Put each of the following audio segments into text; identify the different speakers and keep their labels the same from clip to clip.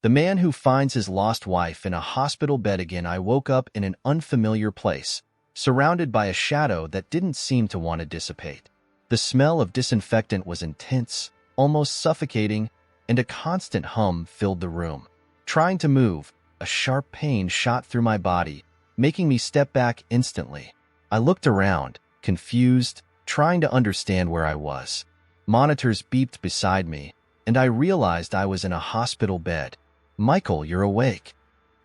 Speaker 1: The man who finds his lost wife in a hospital bed again. I woke up in an unfamiliar place, surrounded by a shadow that didn't seem to want to dissipate. The smell of disinfectant was intense, almost suffocating, and a constant hum filled the room. Trying to move, a sharp pain shot through my body, making me step back instantly. I looked around, confused, trying to understand where I was. Monitors beeped beside me, and I realized I was in a hospital bed. "Michael, you're awake."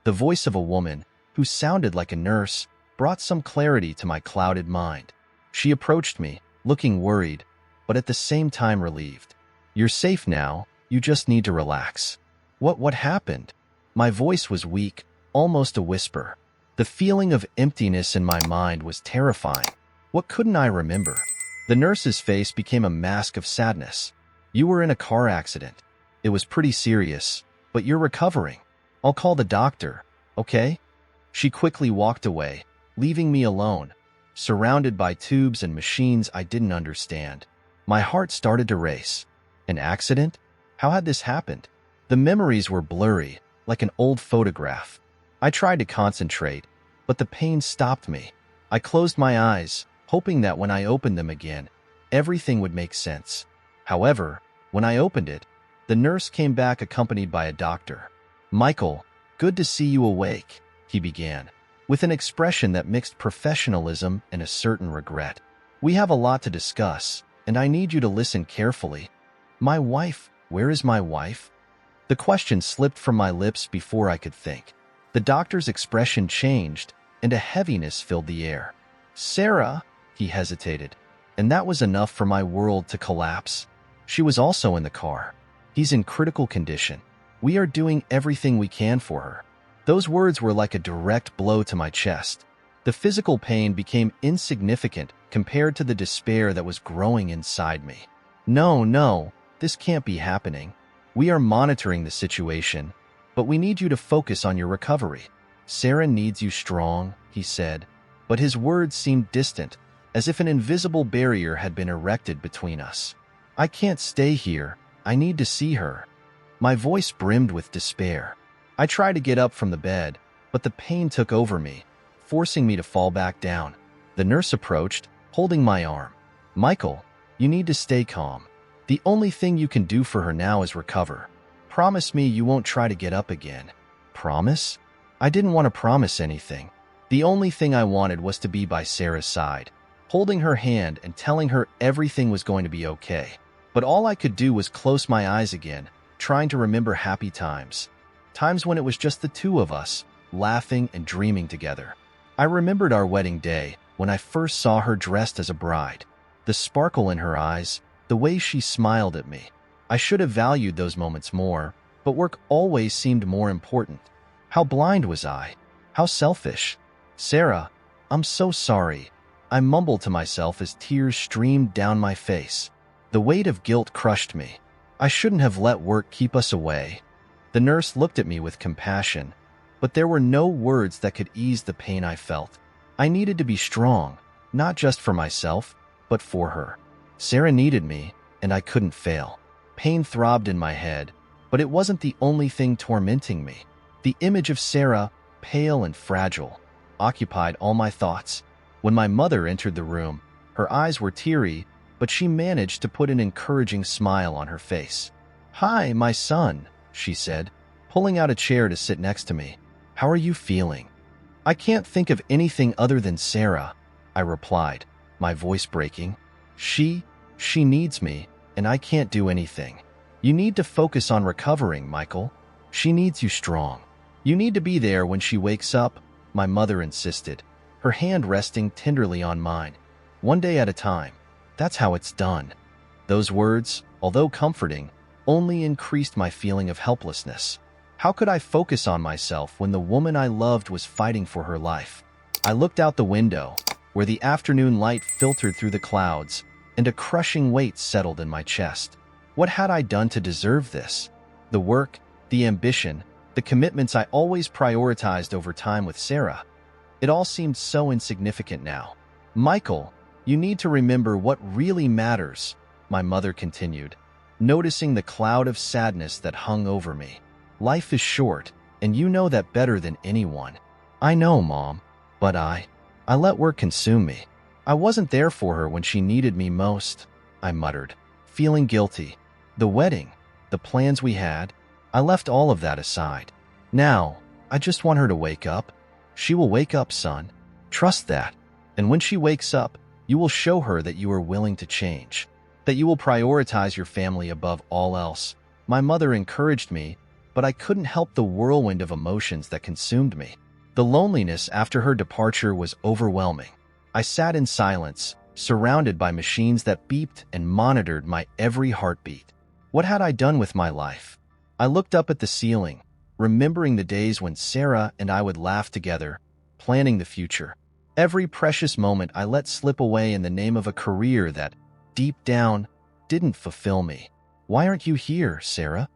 Speaker 1: The voice of a woman, who sounded like a nurse, brought some clarity to my clouded mind. She approached me, looking worried, but at the same time relieved. "You're safe now, you just need to relax." What happened? My voice was weak, almost a whisper. The feeling of emptiness in my mind was terrifying. What couldn't I remember? The nurse's face became a mask of sadness. "You were in a car accident. It was pretty serious, but you're recovering. I'll call the doctor, okay?" She quickly walked away, leaving me alone, surrounded by tubes and machines I didn't understand. My heart started to race. An accident? How had this happened? The memories were blurry, like an old photograph. I tried to concentrate, but the pain stopped me. I closed my eyes, hoping that when I opened them again, everything would make sense. However, when I opened it, the nurse came back accompanied by a doctor. "Michael, good to see you awake," he began, with an expression that mixed professionalism and a certain regret. "We have a lot to discuss, and I need you to listen carefully." "My wife? Where is my wife?" The question slipped from my lips before I could think. The doctor's expression changed, and a heaviness filled the air. "Sarah," he hesitated, and that was enough for my world to collapse. She was also in the car. "He's in critical condition. We are doing everything we can for her." Those words were like a direct blow to my chest. The physical pain became insignificant compared to the despair that was growing inside me. No, this can't be happening. We are monitoring the situation, but we need you to focus on your recovery. Sarah needs you strong," he said, but his words seemed distant, as if an invisible barrier had been erected between us. "I can't stay here. I need to see her." My voice brimmed with despair. I tried to get up from the bed, but the pain took over me, forcing me to fall back down. The nurse approached, holding my arm. "Michael, you need to stay calm. The only thing you can do for her now is recover. Promise me you won't try to get up again." Promise? I didn't want to promise anything. The only thing I wanted was to be by Sarah's side, holding her hand and telling her everything was going to be okay. But all I could do was close my eyes again, trying to remember happy times. Times when it was just the two of us, laughing and dreaming together. I remembered our wedding day, when I first saw her dressed as a bride. The sparkle in her eyes, the way she smiled at me. I should have valued those moments more, but work always seemed more important. How blind was I? How selfish? "Sarah, I'm so sorry," I mumbled to myself as tears streamed down my face. The weight of guilt crushed me. I shouldn't have let work keep us away. The nurse looked at me with compassion, but there were no words that could ease the pain I felt. I needed to be strong, not just for myself, but for her. Sarah needed me, and I couldn't fail. Pain throbbed in my head, but it wasn't the only thing tormenting me. The image of Sarah, pale and fragile, occupied all my thoughts. When my mother entered the room, her eyes were teary, but she managed to put an encouraging smile on her face. "Hi, my son," she said, pulling out a chair to sit next to me. "How are you feeling?" "I can't think of anything other than Sarah," I replied, my voice breaking. She needs me, and I can't do anything. You need to focus on recovering, Michael. She needs you strong. You need to be there when she wakes up," my mother insisted, her hand resting tenderly on mine. "One day at a time. That's how it's done." Those words, although comforting, only increased my feeling of helplessness. How could I focus on myself when the woman I loved was fighting for her life? I looked out the window, where the afternoon light filtered through the clouds, and a crushing weight settled in my chest. What had I done to deserve this? The work, the ambition, the commitments I always prioritized over time with Sarah. It all seemed so insignificant now. "Michael, you need to remember what really matters," my mother continued, noticing the cloud of sadness that hung over me. Life is short, and you know that better than anyone. I know, Mom, but I let work consume me. I wasn't there for her when she needed me most, I muttered, feeling guilty. The wedding, the plans we had, I left all of that aside. Now, I just want her to wake up. She will wake up, son. Trust that. And when she wakes up, you will show her that you are willing to change, that you will prioritize your family above all else. My mother encouraged me, but I couldn't help the whirlwind of emotions that consumed me. The loneliness after her departure was overwhelming. I sat in silence, surrounded by machines that beeped and monitored my every heartbeat. What had I done with my life? I looked up at the ceiling, remembering the days when Sarah and I would laugh together, planning the future. Every precious moment I let slip away in the name of a career that, deep down, didn't fulfill me. Why aren't you here, Sarah?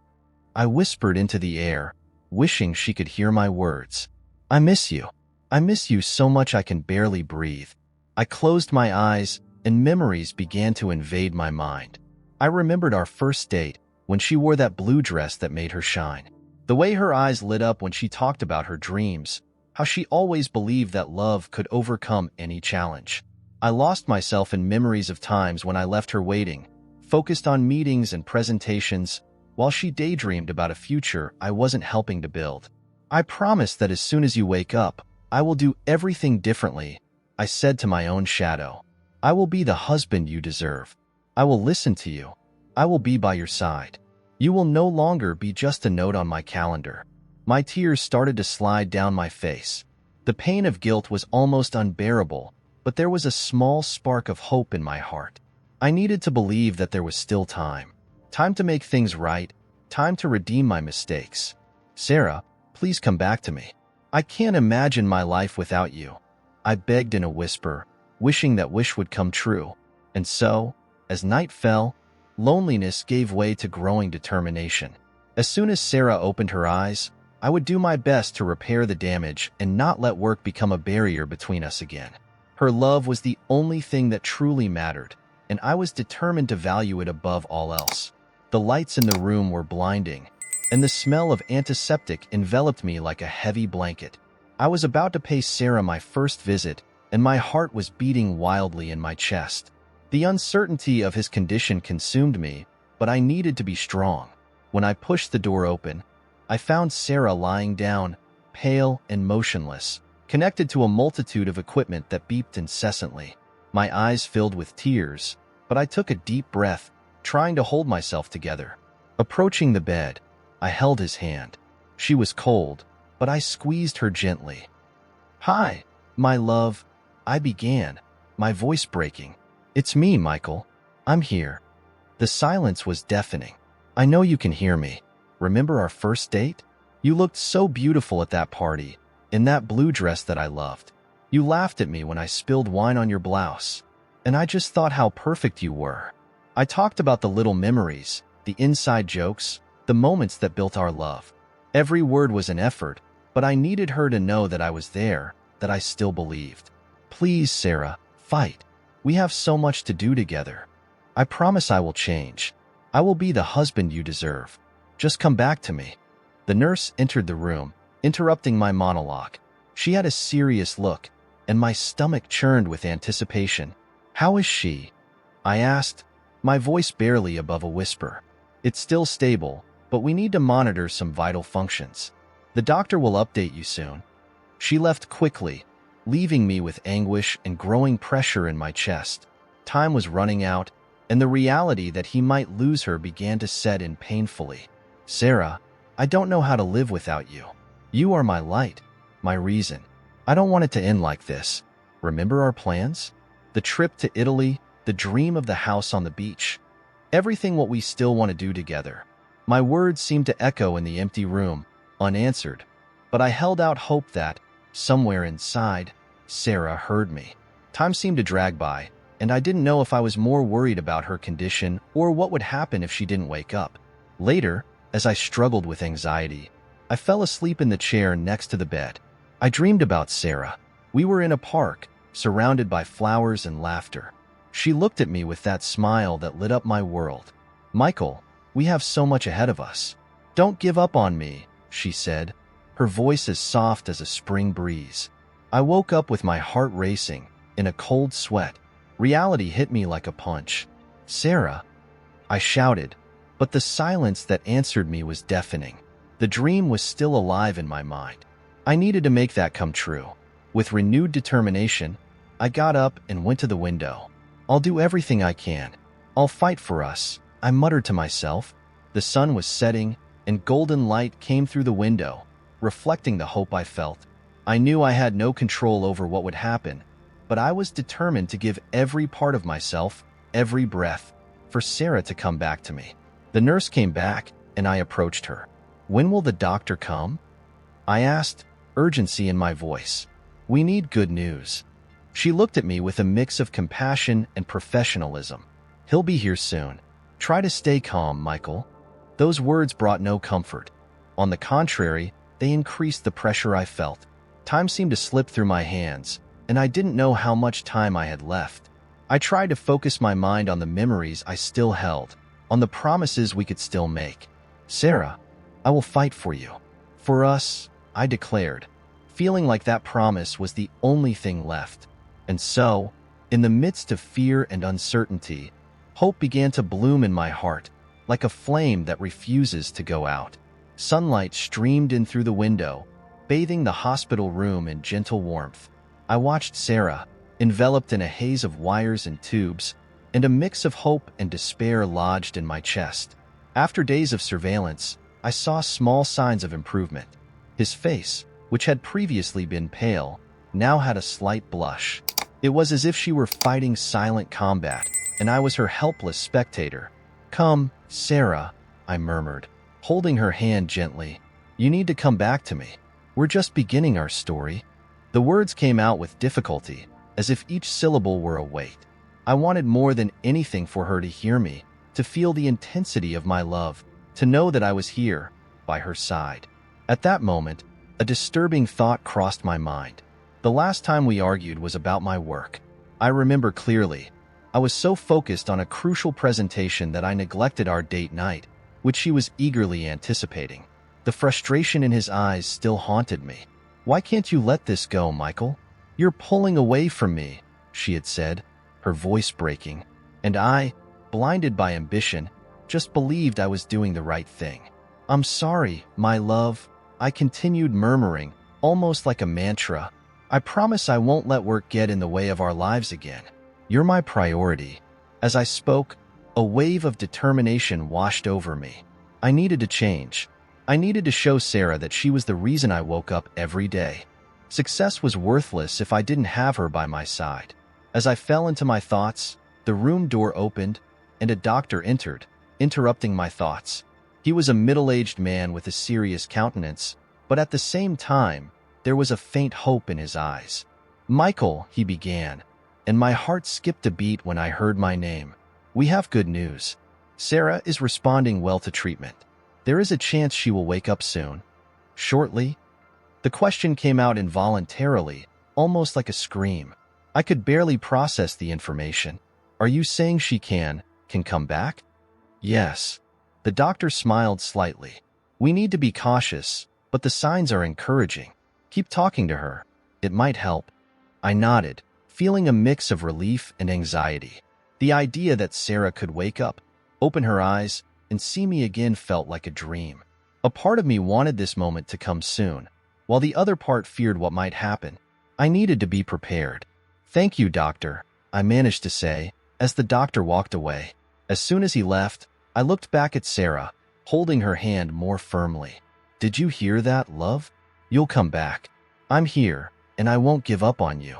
Speaker 1: I whispered into the air, wishing she could hear my words. I miss you. I miss you so much I can barely breathe. I closed my eyes, and memories began to invade my mind. I remembered our first date, when she wore that blue dress that made her shine. The way her eyes lit up when she talked about her dreams, how she always believed that love could overcome any challenge. I lost myself in memories of times when I left her waiting, focused on meetings and presentations, while she daydreamed about a future I wasn't helping to build. I promise that as soon as you wake up, I will do everything differently, I said to my own shadow. I will be the husband you deserve. I will listen to you. I will be by your side. You will no longer be just a note on my calendar. My tears started to slide down my face. The pain of guilt was almost unbearable, but there was a small spark of hope in my heart. I needed to believe that there was still time. Time to make things right. Time to redeem my mistakes. Sarah, please come back to me. I can't imagine my life without you. I begged in a whisper, wishing that wish would come true. And so, as night fell, loneliness gave way to growing determination. As soon as Sarah opened her eyes, I would do my best to repair the damage and not let work become a barrier between us again. Her love was the only thing that truly mattered, and I was determined to value it above all else. The lights in the room were blinding, and the smell of antiseptic enveloped me like a heavy blanket. I was about to pay Sarah my first visit, and my heart was beating wildly in my chest. The uncertainty of his condition consumed me, but I needed to be strong. When I pushed the door open, I found Sarah lying down, pale and motionless, connected to a multitude of equipment that beeped incessantly. My eyes filled with tears, but I took a deep breath, trying to hold myself together. Approaching the bed, I held his hand. She was cold, but I squeezed her gently. "Hi, my love," I began, my voice breaking. "It's me, Michael. I'm here." The silence was deafening. "I know you can hear me. Remember our first date? You looked so beautiful at that party, in that blue dress that I loved. You laughed at me when I spilled wine on your blouse, and I just thought how perfect you were." I talked about the little memories, the inside jokes, the moments that built our love. Every word was an effort, but I needed her to know that I was there, that I still believed. "Please, Sarah, fight. We have so much to do together. I promise I will change. I will be the husband you deserve. Just come back to me." The nurse entered the room, interrupting my monologue. She had a serious look, and my stomach churned with anticipation. "How is she?" I asked, my voice barely above a whisper. "It's still stable, but we need to monitor some vital functions. The doctor will update you soon." She left quickly, leaving me with anguish and growing pressure in my chest. Time was running out, and the reality that he might lose her began to set in painfully. "Sarah, I don't know how to live without you. You are my light, my reason. I don't want it to end like this. Remember our plans? The trip to Italy, the dream of the house on the beach. Everything what we still want to do together." My words seemed to echo in the empty room, unanswered, but I held out hope that, somewhere inside, Sarah heard me. Time seemed to drag by, and I didn't know if I was more worried about her condition or what would happen if she didn't wake up. Later, as I struggled with anxiety, I fell asleep in the chair next to the bed. I dreamed about Sarah. We were in a park, surrounded by flowers and laughter. She looked at me with that smile that lit up my world. "Michael, we have so much ahead of us. "Don't give up on me," she said, her voice as soft as a spring breeze. I woke up with my heart racing, in a cold sweat. Reality hit me like a punch. "Sarah," I shouted, but the silence that answered me was deafening. The dream was still alive in my mind. I needed to make that come true. With renewed determination, I got up and went to the window. "I'll do everything I can. I'll fight for us," I muttered to myself. The sun was setting, and golden light came through the window, reflecting the hope I felt. I knew I had no control over what would happen, but I was determined to give every part of myself, every breath, for Sarah to come back to me. The nurse came back, and I approached her. "When will the doctor come?" I asked, urgency in my voice. "We need good news." She looked at me with a mix of compassion and professionalism. "He'll be here soon. Try to stay calm, Michael." Those words brought no comfort. On the contrary, they increased the pressure I felt. Time seemed to slip through my hands, and I didn't know how much time I had left. I tried to focus my mind on the memories I still held, on the promises we could still make. "Sarah, I will fight for you. For us," I declared, feeling like that promise was the only thing left. And so, in the midst of fear and uncertainty, hope began to bloom in my heart, like a flame that refuses to go out. Sunlight streamed in through the window, bathing the hospital room in gentle warmth. I watched Sarah, enveloped in a haze of wires and tubes, and a mix of hope and despair lodged in my chest. After days of surveillance, I saw small signs of improvement. His face, which had previously been pale, now had a slight blush. It was as if she were fighting silent combat, and I was her helpless spectator. "Come, Sarah," I murmured, holding her hand gently. "You need to come back to me. We're just beginning our story." The words came out with difficulty, as if each syllable were a weight. I wanted more than anything for her to hear me, to feel the intensity of my love, to know that I was here, by her side. At that moment, a disturbing thought crossed my mind. The last time we argued was about my work. I remember clearly. I was so focused on a crucial presentation that I neglected our date night, which she was eagerly anticipating. The frustration in his eyes still haunted me. "Why can't you let this go, Michael? You're pulling away from me," she had said, her voice breaking. And I, blinded by ambition, just believed I was doing the right thing. "I'm sorry, my love," I continued murmuring, almost like a mantra. "I promise I won't let work get in the way of our lives again. You're my priority." As I spoke, a wave of determination washed over me. I needed to change. I needed to show Sarah that she was the reason I woke up every day. Success was worthless if I didn't have her by my side. As I fell into my thoughts, the room door opened, and a doctor entered, interrupting my thoughts. He was a middle-aged man with a serious countenance, but at the same time, there was a faint hope in his eyes. "Michael," he began, and my heart skipped a beat when I heard my name. "We have good news. Sarah is responding well to treatment. There is a chance she will wake up soon." "Shortly?" The question came out involuntarily, almost like a scream. I could barely process the information. "Are you saying she can come back?" "Yes." The doctor smiled slightly. "We need to be cautious, but the signs are encouraging. Keep talking to her. It might help." I nodded, feeling a mix of relief and anxiety. The idea that Sarah could wake up, open her eyes, and see me again felt like a dream. A part of me wanted this moment to come soon, while the other part feared what might happen. I needed to be prepared. "Thank you, doctor," I managed to say, as the doctor walked away. As soon as he left, I looked back at Sarah, holding her hand more firmly. "Did you hear that, love? You'll come back. I'm here, and I won't give up on you."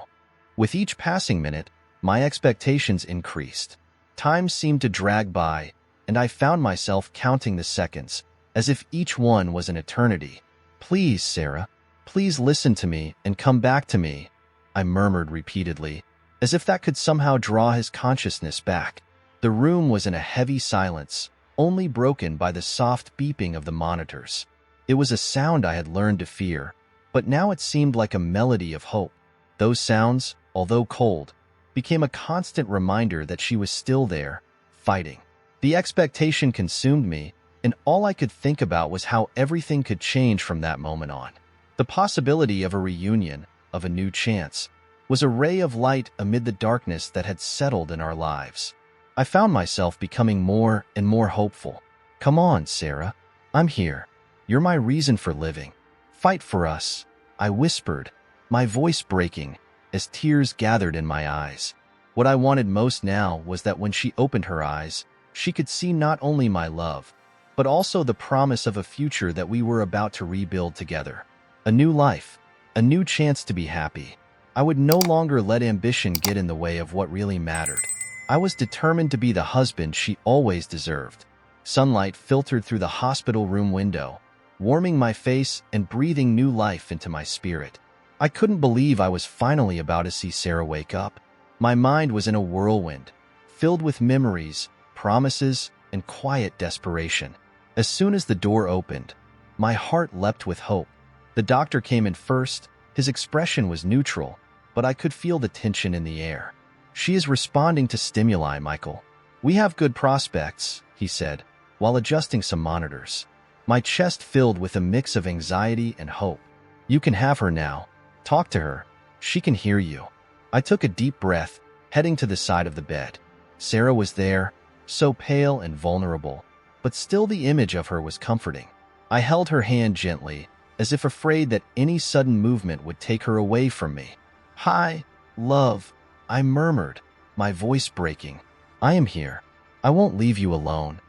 Speaker 1: With each passing minute, my expectations increased. Time seemed to drag by, and I found myself counting the seconds, as if each one was an eternity. "Please, Sarah, please listen to me and come back to me," I murmured repeatedly, as if that could somehow draw his consciousness back. The room was in a heavy silence, only broken by the soft beeping of the monitors. It was a sound I had learned to fear, but now it seemed like a melody of hope. Those sounds, although cold, became a constant reminder that she was still there, fighting. The expectation consumed me, and all I could think about was how everything could change from that moment on. The possibility of a reunion, of a new chance, was a ray of light amid the darkness that had settled in our lives. I found myself becoming more and more hopeful. "Come on, Sarah. I'm here. You're my reason for living. Fight for us," I whispered, my voice breaking as tears gathered in my eyes. What I wanted most now was that when she opened her eyes, she could see not only my love, but also the promise of a future that we were about to rebuild together. A new life, a new chance to be happy. I would no longer let ambition get in the way of what really mattered. I was determined to be the husband she always deserved. Sunlight filtered through the hospital room window, warming my face and breathing new life into my spirit. I couldn't believe I was finally about to see Sarah wake up. My mind was in a whirlwind, filled with memories, promises, and quiet desperation. As soon as the door opened, my heart leapt with hope. The doctor came in first. His expression was neutral, but I could feel the tension in the air. "She is responding to stimuli, Michael. We have good prospects," he said, while adjusting some monitors. My chest filled with a mix of anxiety and hope. "You can have her now. Talk to her. She can hear you." I took a deep breath, heading to the side of the bed. Sarah was there, so pale and vulnerable, but still the image of her was comforting. I held her hand gently, as if afraid that any sudden movement would take her away from me. "Hi, love," I murmured, my voice breaking. "I am here. I won't leave you alone."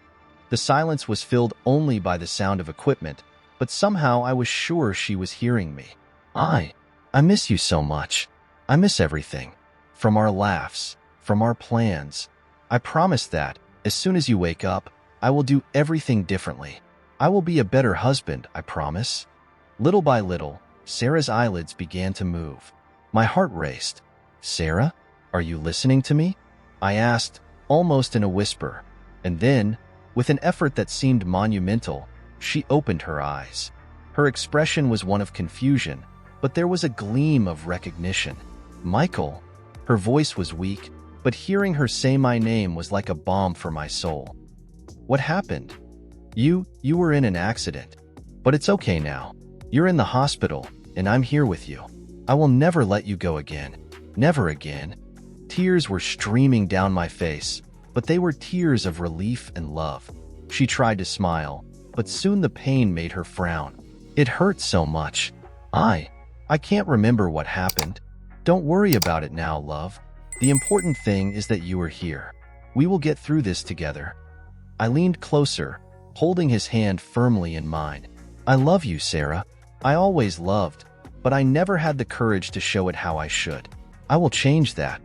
Speaker 1: The silence was filled only by the sound of equipment, but somehow I was sure she was hearing me. I miss you so much. I miss everything. From our laughs, from our plans. I promise that, as soon as you wake up, I will do everything differently. I will be a better husband, I promise." Little by little, Sarah's eyelids began to move. My heart raced. "Sarah, are you listening to me?" I asked, almost in a whisper. And then, with an effort that seemed monumental, she opened her eyes. Her expression was one of confusion, but there was a gleam of recognition. "Michael." Her voice was weak, but hearing her say my name was like a balm for my soul. "What happened?" You were in an accident. But it's okay now. You're in the hospital, and I'm here with you. I will never let you go again. Never again." Tears were streaming down my face, but they were tears of relief and love. She tried to smile, but soon the pain made her frown. "It hurt so much. I can't remember what happened. Don't worry about it now, love. The important thing is that you are here. We will get through this together." I leaned closer, holding his hand firmly in mine. "I love you, Sarah. I always loved, but I never had the courage to show it how I should. I will change that."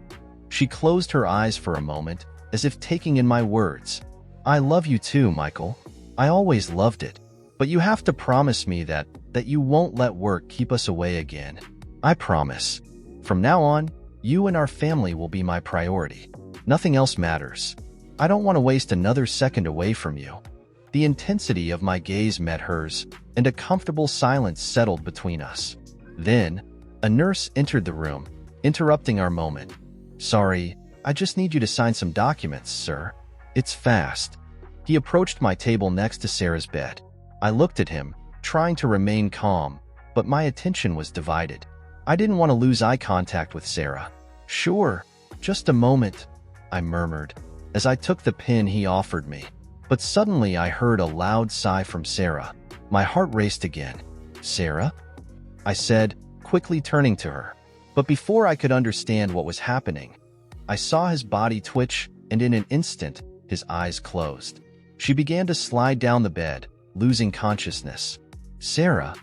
Speaker 1: She closed her eyes for a moment, as if taking in my words. "I love you too, Michael. I always loved it. But you have to promise me that you won't let work keep us away again. I promise. From now on, you and our family will be my priority. Nothing else matters. I don't want to waste another second away from you." The intensity of my gaze met hers, and a comfortable silence settled between us. Then, a nurse entered the room, interrupting our moment. "Sorry, I just need you to sign some documents, sir. It's fast." He approached my table next to Sarah's bed. I looked at him, trying to remain calm, but my attention was divided. I didn't want to lose eye contact with Sarah. "Sure, just a moment," I murmured, as I took the pen he offered me. But suddenly I heard a loud sigh from Sarah. My heart raced again. "Sarah?" I said, quickly turning to her. But before I could understand what was happening, I saw his body twitch, and in an instant, his eyes closed. She began to slide down the bed, losing consciousness. "Sarah!"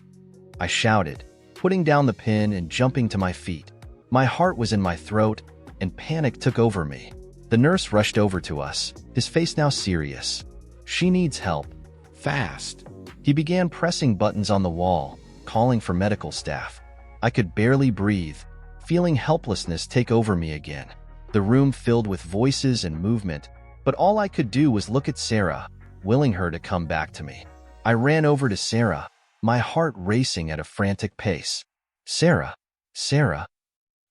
Speaker 1: I shouted, putting down the pen and jumping to my feet. My heart was in my throat, and panic took over me. The nurse rushed over to us, his face now serious. "She needs help. Fast." He began pressing buttons on the wall, calling for medical staff. I could barely breathe, feeling helplessness take over me again. The room filled with voices and movement, but all I could do was look at Sarah, willing her to come back to me. I ran over to Sarah, my heart racing at a frantic pace. "Sarah! Sarah!"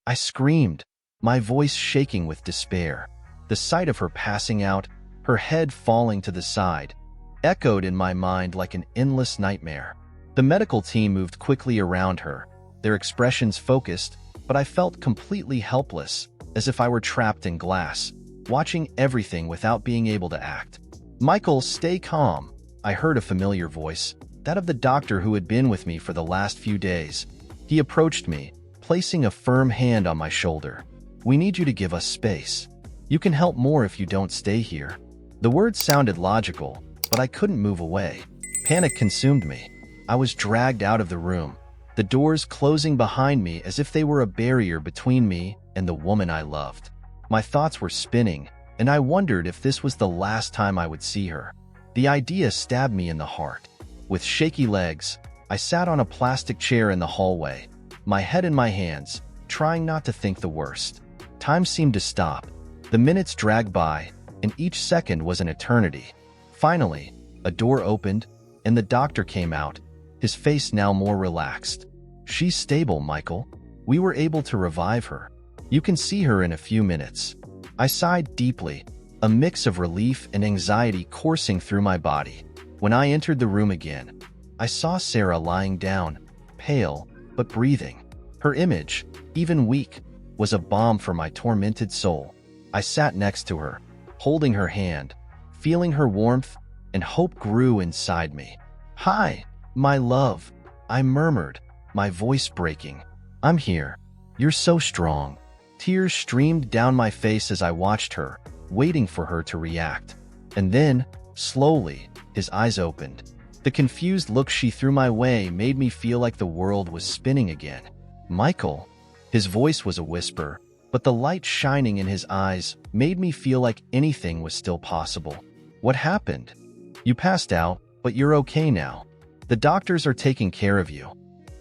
Speaker 1: I screamed, my voice shaking with despair. The sight of her passing out, her head falling to the side, echoed in my mind like an endless nightmare. The medical team moved quickly around her, their expressions focused, but I felt completely helpless, as if I were trapped in glass, watching everything without being able to act. "Michael, stay calm," I heard a familiar voice, that of the doctor who had been with me for the last few days. He approached me, placing a firm hand on my shoulder. "We need you to give us space. You can help more if you don't stay here." The words sounded logical, but I couldn't move away. Panic consumed me. I was dragged out of the room, the doors closing behind me as if they were a barrier between me and the woman I loved. My thoughts were spinning, and I wondered if this was the last time I would see her. The idea stabbed me in the heart. With shaky legs, I sat on a plastic chair in the hallway, my head in my hands, trying not to think the worst. Time seemed to stop. The minutes dragged by, and each second was an eternity. Finally, a door opened, and the doctor came out, his face now more relaxed. "She's stable, Michael. We were able to revive her. You can see her in a few minutes." I sighed deeply, a mix of relief and anxiety coursing through my body. When I entered the room again, I saw Sarah lying down, pale but breathing. Her image, even weak, was a balm for my tormented soul. I sat next to her, holding her hand, feeling her warmth, and hope grew inside me. "Hi, my love," I murmured, my voice breaking. "I'm here. You're so strong." Tears streamed down my face as I watched her, waiting for her to react. And then, slowly, his eyes opened. The confused look she threw my way made me feel like the world was spinning again. "Michael." His voice was a whisper, but the light shining in his eyes made me feel like anything was still possible. "What happened?" "You passed out, but you're okay now. The doctors are taking care of you."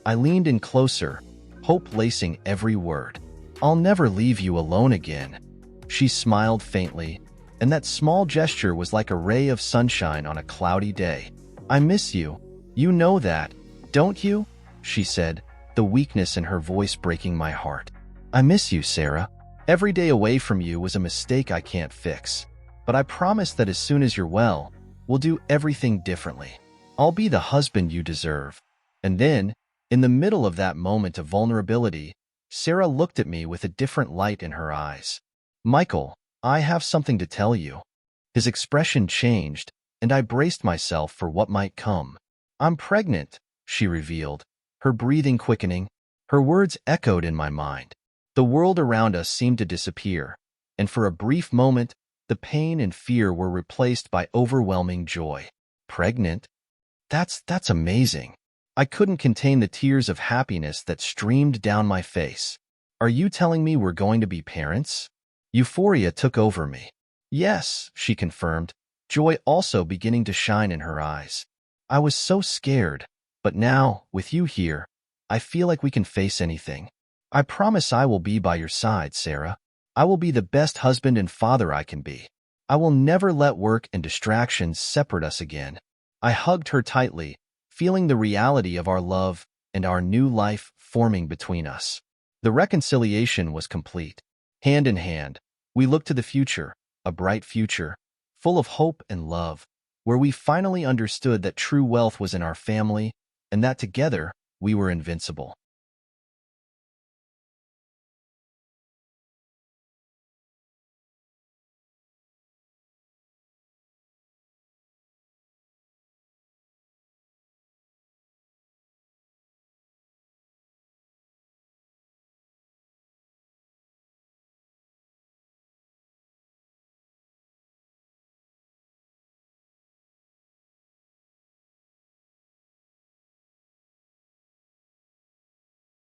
Speaker 1: I leaned in closer, hope lacing every word. "I'll never leave you alone again." She smiled faintly, and that small gesture was like a ray of sunshine on a cloudy day. "I miss you. You know that, don't you?" she said, the weakness in her voice breaking my heart. "I miss you, Sarah. Every day away from you was a mistake I can't fix. But I promise that as soon as you're well, we'll do everything differently. I'll be the husband you deserve." And then, in the middle of that moment of vulnerability, Sarah looked at me with a different light in her eyes. "Michael, I have something to tell you." His expression changed, and I braced myself for what might come. "I'm pregnant," she revealed, her breathing quickening. Her words echoed in my mind. The world around us seemed to disappear, and for a brief moment, the pain and fear were replaced by overwhelming joy. "Pregnant? That's amazing." I couldn't contain the tears of happiness that streamed down my face. "Are you telling me we're going to be parents?" Euphoria took over me. "Yes," she confirmed, joy also beginning to shine in her eyes. "I was so scared, but now, with you here, I feel like we can face anything. I promise I will be by your side, Sarah. I will be the best husband and father I can be. I will never let work and distractions separate us again." I hugged her tightly, feeling the reality of our love and our new life forming between us. The reconciliation was complete. Hand in hand, we looked to the future, a bright future, full of hope and love, where we finally understood that true wealth was in our family and that together we were invincible.